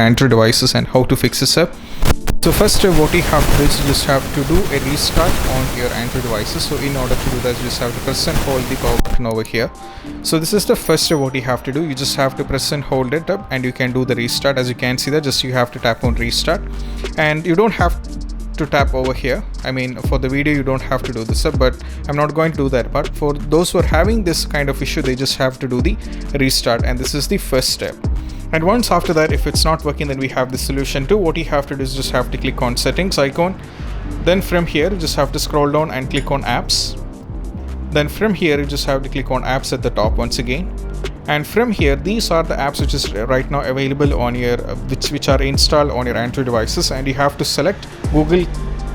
Android devices and how to fix this up. So first step, what you have to do is you just have to do a restart on your Android devices. So in order to do that, you just have to press and hold the power button over here. So this is the first step what you have to do. You just have to press and hold it up and you can do the restart. As you can see that, just you have to tap on restart, and you don't have to tap over here. I mean, for the video you don't have to do this up, but I'm not going to do that. But for those who are having this kind of issue, they just have to do the restart, and this is the first step. And once after that, if it's not working, then we have the solution too. What you have to do is just have to click on settings icon. Then from here, you just have to scroll down and click on apps. Then from here, you just have to click on apps at the top once again. And from here, these are the apps which is right now available on your which are installed on your Android devices, and you have to select Google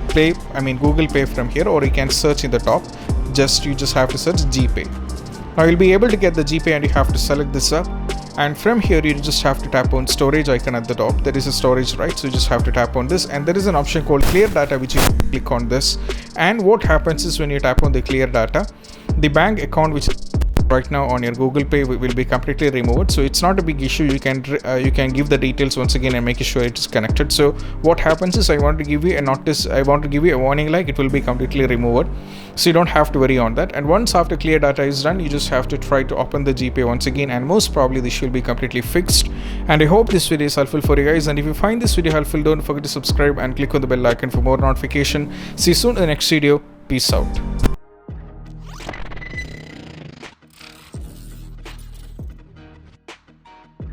Pay from here, or you can search in the top. You just have to search Gpay. Now you'll be able to get the Gpay, and you have to select this up. And from here, you just have to tap on storage icon at the top. There is a storage, right? So you just have to tap on this, and there is an option called clear data, which you click on this. And what happens is when you tap on the clear data, the bank account which right now on your Google Pay will be completely removed. So it's not a big issue. You can give the details once again and make sure it is connected. So what happens is I want to give you a warning like it will be completely removed, so you don't have to worry on that. And once after clear data is done, you just have to try to open the Gpay once again, and most probably this will be completely fixed. And I hope this video is helpful for you guys, and if you find this video helpful, don't forget to subscribe and click on the bell icon for more notification. See you soon in the next video. Peace out.